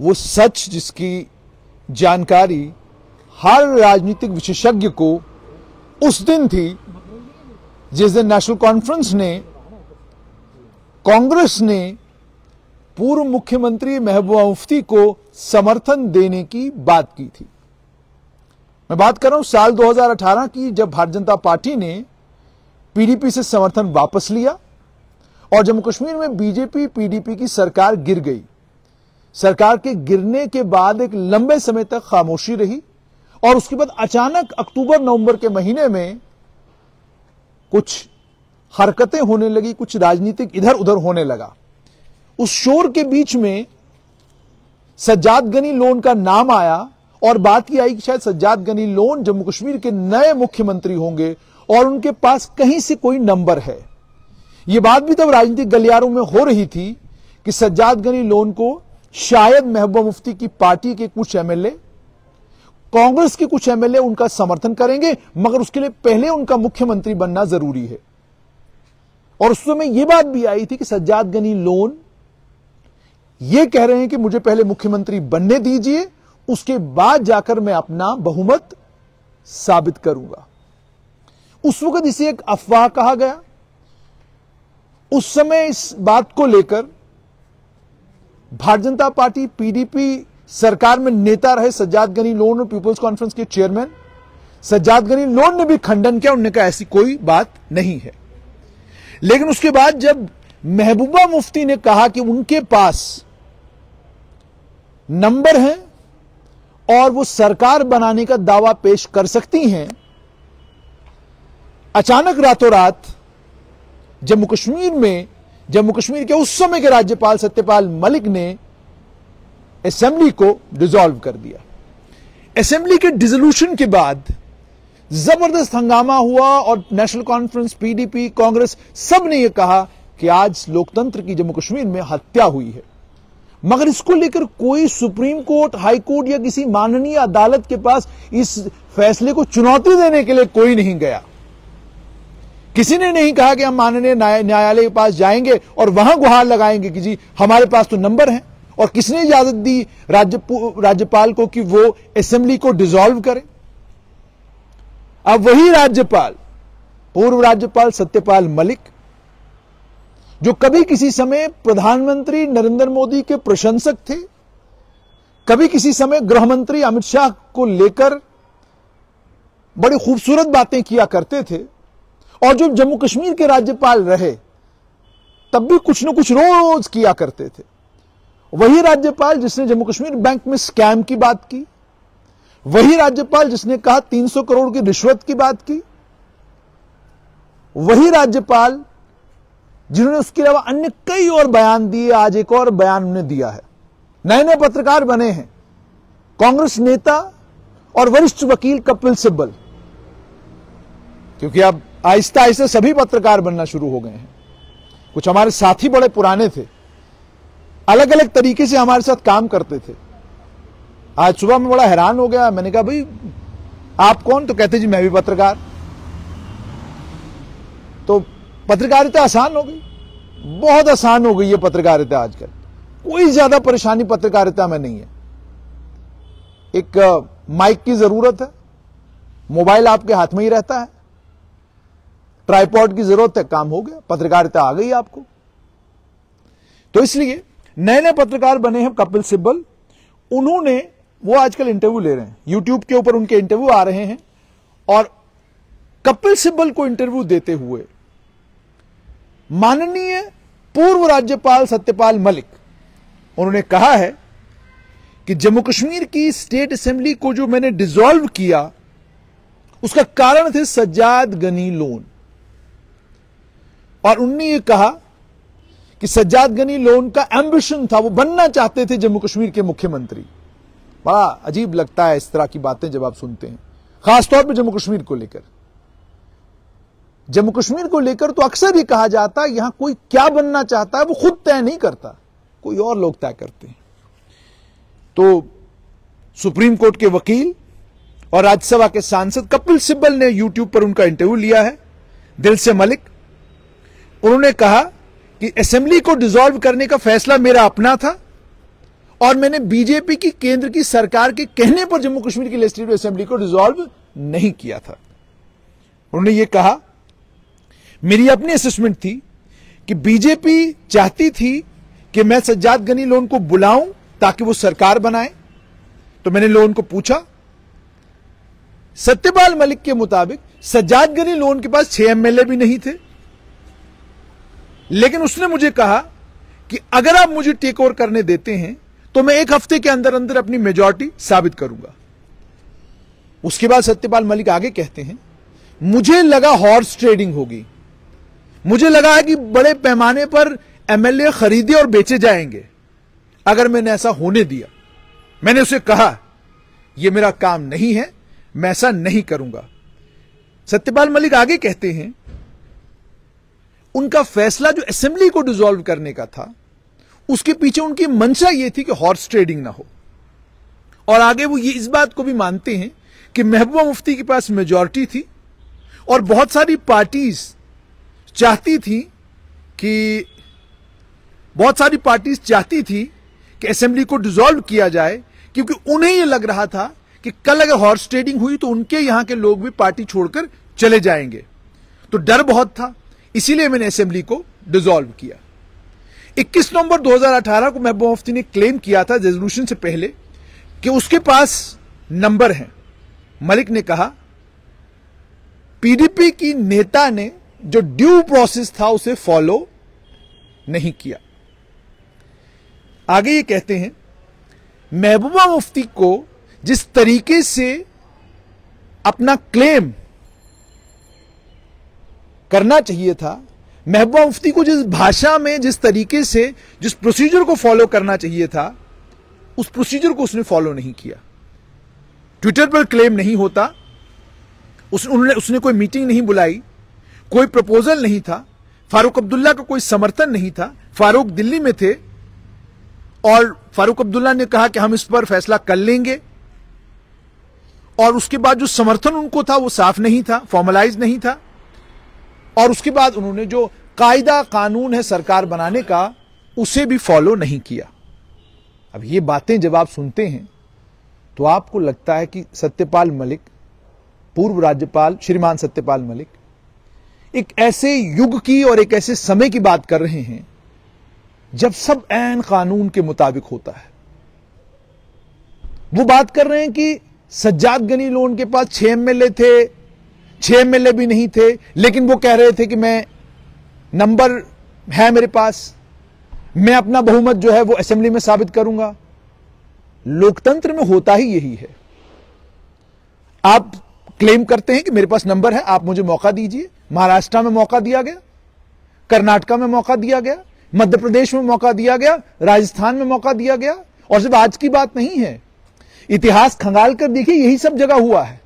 वो सच जिसकी जानकारी हर राजनीतिक विशेषज्ञ को उस दिन थी जिस दिन नेशनल कॉन्फ्रेंस ने, कांग्रेस ने पूर्व मुख्यमंत्री महबूबा मुफ्ती को समर्थन देने की बात की थी। मैं बात कर रहा हूं साल 2018 की, जब भारतीय जनता पार्टी ने पीडीपी से समर्थन वापस लिया और जम्मू कश्मीर में बीजेपी पीडीपी की सरकार गिर गई। सरकार के गिरने के बाद एक लंबे समय तक खामोशी रही और उसके बाद अचानक अक्टूबर नवंबर के महीने में कुछ हरकतें होने लगी, कुछ राजनीतिक इधर उधर होने लगा। उस शोर के बीच में सज्जाद गनी लोन का नाम आया और बात की आई कि शायद सज्जाद गनी लोन जम्मू कश्मीर के नए मुख्यमंत्री होंगे और उनके पास कहीं से कोई नंबर है। यह बात भी तब राजनीतिक गलियारों में हो रही थी कि सज्जाद गनी लोन को शायद महबूबा मुफ्ती की पार्टी के कुछ एमएलए, कांग्रेस के कुछ एमएलए उनका समर्थन करेंगे, मगर उसके लिए पहले उनका मुख्यमंत्री बनना जरूरी है। और उस समय यह बात भी आई थी कि सज्जाद गनी लोन यह कह रहे हैं कि मुझे पहले मुख्यमंत्री बनने दीजिए, उसके बाद जाकर मैं अपना बहुमत साबित करूंगा। उस वक्त इसे एक अफवाह कहा गया। उस समय इस बात को लेकर भारतीय जनता पार्टी पीडीपी सरकार में नेता रहे सज्जाद गनी लोन और पीपल्स कॉन्फ्रेंस के चेयरमैन सज्जाद गनी लोन ने भी खंडन किया। उन्होंने कहा ऐसी कोई बात नहीं है। लेकिन उसके बाद जब महबूबा मुफ्ती ने कहा कि उनके पास नंबर है और वो सरकार बनाने का दावा पेश कर सकती हैं, अचानक रातों रात जम्मू कश्मीर के उस समय के राज्यपाल सत्यपाल मलिक ने असेंबली को डिसॉल्व कर दिया। असेंबली के डिसोल्यूशन के बाद जबरदस्त हंगामा हुआ और नेशनल कॉन्फ्रेंस, पीडीपी, कांग्रेस सब ने यह कहा कि आज लोकतंत्र की जम्मू कश्मीर में हत्या हुई है। मगर इसको लेकर कोई सुप्रीम कोर्ट, हाई कोर्ट या किसी माननीय अदालत के पास इस फैसले को चुनौती देने के लिए कोई नहीं गया। किसी ने नहीं कहा कि हम माननीय न्यायालय के पास जाएंगे और वहां गुहार लगाएंगे कि जी हमारे पास तो नंबर है। और किसने इजाजत दी राज्यपाल को कि वो असेंबली को डिसॉल्व करे? अब वही राज्यपाल, पूर्व राज्यपाल सत्यपाल मलिक, जो कभी किसी समय प्रधानमंत्री नरेंद्र मोदी के प्रशंसक थे, कभी किसी समय गृह मंत्री अमित शाह को लेकर बड़ी खूबसूरत बातें किया करते थे और जो जम्मू कश्मीर के राज्यपाल रहे तब भी कुछ न कुछ रोज किया करते थे, वही राज्यपाल जिसने जम्मू कश्मीर बैंक में स्कैम की बात की, वही राज्यपाल जिसने कहा 300 करोड़ की रिश्वत की बात की, वही राज्यपाल जिन्होंने उसके अलावा अन्य कई और बयान दिए, आज एक और बयान उन्होंने दिया है। नए नए पत्रकार बने हैं, कांग्रेस नेता और वरिष्ठ वकील कपिल सिब्बल, क्योंकि अब आहिस्ता आहिस्ता सभी पत्रकार बनना शुरू हो गए हैं। कुछ हमारे साथी बड़े पुराने थे, अलग अलग तरीके से हमारे साथ काम करते थे। आज सुबह में बड़ा हैरान हो गया, मैंने कहा भाई आप कौन? तो कहते जी मैं भी पत्रकार। तो पत्रकारिता आसान हो गई, बहुत आसान हो गई है पत्रकारिता आजकल। कोई ज्यादा परेशानी पत्रकारिता में नहीं है। एक माइक की जरूरत है, मोबाइल आपके हाथ में ही रहता है, ट्राइपॉड की जरूरत है, काम हो गया, पत्रकारिता आ गई आपको। तो इसलिए नए नए पत्रकार बने हैं कपिल सिब्बल, उन्होंने, वो आजकल इंटरव्यू ले रहे हैं, यूट्यूब के ऊपर उनके इंटरव्यू आ रहे हैं। और कपिल सिब्बल को इंटरव्यू देते हुए माननीय पूर्व राज्यपाल सत्यपाल मलिक, उन्होंने कहा है कि जम्मू कश्मीर की स्टेट असेंबली को जो मैंने डिसॉल्व किया उसका कारण थे सज्जाद गनी लोन। और उन्होंने ये कहा कि सज्जाद गनी लोन का एम्बिशन था, वो बनना चाहते थे जम्मू कश्मीर के मुख्यमंत्री। बड़ा अजीब लगता है इस तरह की बातें जब आप सुनते हैं, खासतौर पर जम्मू कश्मीर को लेकर। जम्मू कश्मीर को लेकर तो अक्सर ही कहा जाता है यहां कोई क्या बनना चाहता है वो खुद तय नहीं करता, कोई और लोग तय करते हैं। तो सुप्रीम कोर्ट के वकील और राज्यसभा के सांसद कपिल सिब्बल ने यूट्यूब पर उनका इंटरव्यू लिया है, दिल से मलिक। उन्होंने कहा कि असेंबली को डिसॉल्व करने का फैसला मेरा अपना था और मैंने बीजेपी की केंद्र की सरकार के कहने पर जम्मू कश्मीर की लेजिस्लेटिव असेंबली को डिसॉल्व नहीं किया था। उन्होंने यह कहा, मेरी अपनी असेसमेंट थी कि बीजेपी चाहती थी कि मैं सज्जाद गनी लोन को बुलाऊं ताकि वो सरकार बनाए। तो मैंने लोन को पूछा। सत्यपाल मलिक के मुताबिक सज्जाद गनी लोन के पास 6 एमएलए भी नहीं थे, लेकिन उसने मुझे कहा कि अगर आप मुझे टेक ओवर करने देते हैं तो मैं 1 हफ्ते के अंदर अंदर अपनी मेजॉरिटी साबित करूंगा। उसके बाद सत्यपाल मलिक आगे कहते हैं, मुझे लगा हॉर्स ट्रेडिंग होगी, मुझे लगा है कि बड़े पैमाने पर एमएलए खरीदे और बेचे जाएंगे अगर मैंने ऐसा होने दिया। मैंने उसे कहा, यह मेरा काम नहीं है, मैं ऐसा नहीं करूंगा। सत्यपाल मलिक आगे कहते हैं, उनका फैसला जो असेंबली को डिसॉल्व करने का था, उसके पीछे उनकी मंशा यह थी कि हॉर्स ट्रेडिंग ना हो। और आगे वो ये इस बात को भी मानते हैं कि महबूबा मुफ्ती के पास मेजॉरिटी थी और बहुत सारी पार्टीज चाहती थी कि असेंबली को डिसॉल्व किया जाए, क्योंकि उन्हें यह लग रहा था कि कल अगर हॉर्स ट्रेडिंग हुई तो उनके यहां के लोग भी पार्टी छोड़कर चले जाएंगे। तो डर बहुत था, इसीलिए मैंने असेंबली को डिसॉल्व किया। 21 नवंबर 2018 को महबूबा मुफ्ती ने क्लेम किया था रेजोल्यूशन से पहले कि उसके पास नंबर है। मलिक ने कहा, पीडीपी की नेता ने जो ड्यू प्रोसेस था उसे फॉलो नहीं किया। आगे ये कहते हैं, महबूबा मुफ्ती को जिस तरीके से अपना क्लेम करना चाहिए था, महबूबा मुफ्ती को जिस भाषा में, जिस तरीके से, जिस प्रोसीजर को फॉलो करना चाहिए था, उस प्रोसीजर को उसने फॉलो नहीं किया। ट्विटर पर क्लेम नहीं होता, उसने कोई मीटिंग नहीं बुलाई, कोई प्रपोजल नहीं था, फारूक अब्दुल्ला का कोई समर्थन नहीं था। फारूक दिल्ली में थे और फारूक अब्दुल्ला ने कहा कि हम इस पर फैसला कर लेंगे, और उसके बाद जो समर्थन उनको था वो साफ नहीं था, फॉर्मलाइज नहीं था। और उसके बाद उन्होंने जो कायदा कानून है सरकार बनाने का, उसे भी फॉलो नहीं किया। अब ये बातें जब आप सुनते हैं तो आपको लगता है कि सत्यपाल मलिक, पूर्व राज्यपाल श्रीमान सत्यपाल मलिक, एक ऐसे युग की और एक ऐसे समय की बात कर रहे हैं जब सब ऐन कानून के मुताबिक होता है। वो बात कर रहे हैं कि सज्जाद गनी लोन के पास 6 एमएलए थे, 6 एमएलए भी नहीं थे, लेकिन वो कह रहे थे कि मैं नंबर है मेरे पास, मैं अपना बहुमत जो है वो असेंबली में साबित करूंगा। लोकतंत्र में होता ही यही है। आप क्लेम करते हैं कि मेरे पास नंबर है, आप मुझे मौका दीजिए। महाराष्ट्र में मौका दिया गया, कर्नाटक में मौका दिया गया, मध्य प्रदेश में मौका दिया गया, राजस्थान में मौका दिया गया। और सिर्फ आज की बात नहीं है, इतिहास खंगाल कर देखिए, यही सब जगह हुआ है।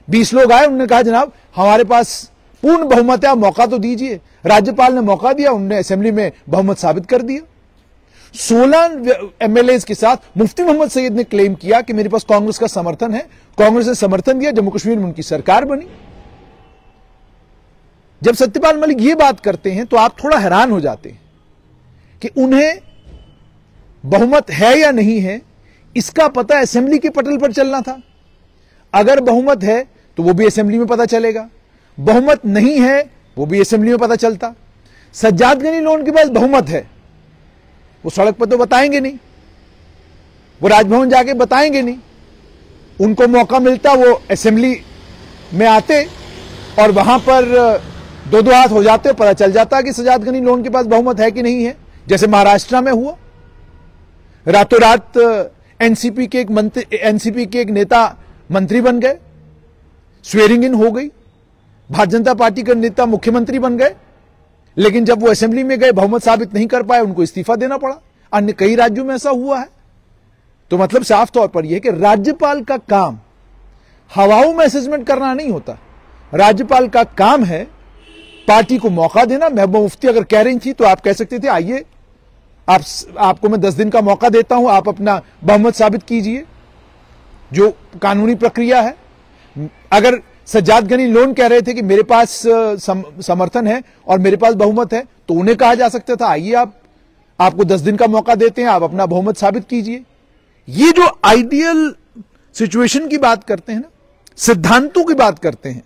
20 लोग आए, उन्होंने कहा जनाब हमारे पास पूर्ण बहुमत है, आप मौका तो दीजिए। राज्यपाल ने मौका दिया, उन्होंने असेंबली में बहुमत साबित कर दिया। 16 एमएलए के साथ मुफ्ती मोहम्मद सईद ने क्लेम किया कि मेरे पास कांग्रेस का समर्थन है, कांग्रेस ने समर्थन दिया, जम्मू कश्मीर में उनकी सरकार बनी। जब सत्यपाल मलिक ये बात करते हैं तो आप थोड़ा हैरान हो जाते हैं कि उन्हें बहुमत है या नहीं है इसका पता असेंबली के पटल पर चलना था। अगर बहुमत है तो वो भी असेंबली में पता चलेगा, बहुमत नहीं है वो भी असेंबली में पता चलता। सज्जाद गनी लोन के पास बहुमत है, वो सड़क पर तो बताएंगे नहीं, वो राजभवन जाके बताएंगे नहीं। उनको मौका मिलता, वो असेंबली में आते और वहां पर 2-2 हाथ हो जाते, पता चल जाता कि सज्जाद गनी लोन के पास बहुमत है कि नहीं है। जैसे महाराष्ट्र में हुआ, रातों रात एनसीपी के एक नेता मंत्री बन गए, स्वेरिंग इन हो गई, भारतीय जनता पार्टी के नेता मुख्यमंत्री बन गए, लेकिन जब वो असेंबली में गए बहुमत साबित नहीं कर पाए, उनको इस्तीफा देना पड़ा। अन्य कई राज्यों में ऐसा हुआ है। तो मतलब साफ तौर पर यह है कि राज्यपाल का काम हवाओं में असेसमेंट करना नहीं होता। राज्यपाल का काम है पार्टी को मौका देना। महबूबा मुफ्ती अगर कह रही थी तो आप कह सकते थे आइए आपको मैं 10 दिन का मौका देता हूं, आप अपना बहुमत साबित कीजिए, जो कानूनी प्रक्रिया है। अगर सज्जाद गनी लोन कह रहे थे कि मेरे पास समर्थन है और मेरे पास बहुमत है, तो उन्हें कहा जा सकता था आइए आपको 10 दिन का मौका देते हैं, आप अपना बहुमत साबित कीजिए। ये जो आइडियल सिचुएशन की बात करते हैं ना, सिद्धांतों की बात करते हैं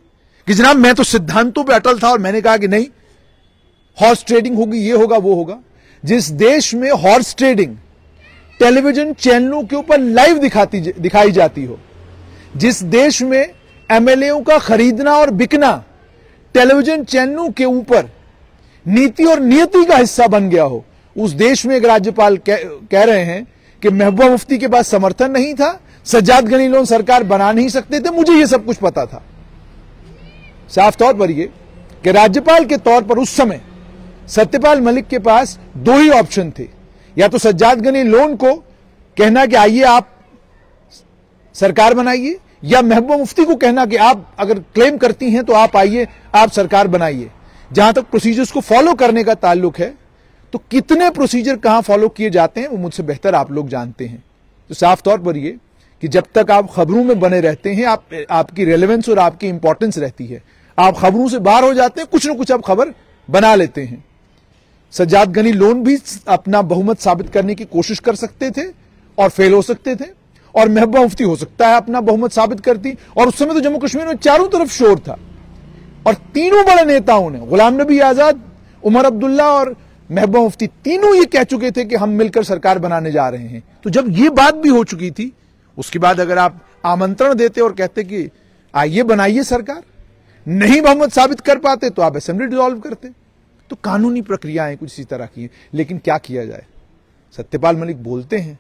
कि जनाब मैं तो सिद्धांतों पे अटल था और मैंने कहा कि नहीं हॉर्स ट्रेडिंग होगी, ये होगा वो होगा। जिस देश में हॉर्स ट्रेडिंग टेलीविजन चैनलों के ऊपर लाइव दिखाई जाती हो, जिस देश में एमएलएओं का खरीदना और बिकना टेलीविजन चैनलों के ऊपर नीति और नियति का हिस्सा बन गया हो, उस देश में एक राज्यपाल कह रहे हैं कि महबूबा मुफ्ती के पास समर्थन नहीं था, सज्जाद गनी लोन सरकार बना नहीं सकते थे, मुझे यह सब कुछ पता था। साफ तौर पर यह कि राज्यपाल के तौर पर उस समय सत्यपाल मलिक के पास दो ही ऑप्शन थे, या तो सज्जाद गनी लोन को कहना कि आइए आप सरकार बनाइए, या महबूबा मुफ्ती को कहना कि आप अगर क्लेम करती हैं तो आप आइए, आप सरकार बनाइए। जहां तक प्रोसीजर्स को फॉलो करने का ताल्लुक है, तो कितने प्रोसीजर कहां फॉलो किए जाते हैं वो मुझसे बेहतर आप लोग जानते हैं। तो साफ तौर पर यह कि जब तक आप खबरों में बने रहते हैं, आपकी रेलेवेंस और आपकी इंपॉर्टेंस रहती है। आप खबरों से बाहर हो जाते हैं, कुछ ना कुछ आप खबर बना लेते हैं। सज्जाद गनी लोन भी अपना बहुमत साबित करने की कोशिश कर सकते थे और फेल हो सकते थे, और महबूबा मुफ्ती हो सकता है अपना बहुमत साबित करती। और उस समय तो जम्मू कश्मीर में चारों तरफ शोर था, और तीनों बड़े नेताओं ने, गुलाम नबी आजाद, उमर अब्दुल्ला और महबूबा मुफ्ती, तीनों ये कह चुके थे कि हम मिलकर सरकार बनाने जा रहे हैं। तो जब ये बात भी हो चुकी थी, उसके बाद अगर आप आमंत्रण देते और कहते कि आइए बनाइए सरकार, नहीं बहुमत साबित कर पाते तो आप असेंबली डिसॉल्व करते। तो कानूनी प्रक्रियाएं कुछ इसी तरह की हैं। लेकिन क्या किया जाए, सत्यपाल मलिक बोलते हैं।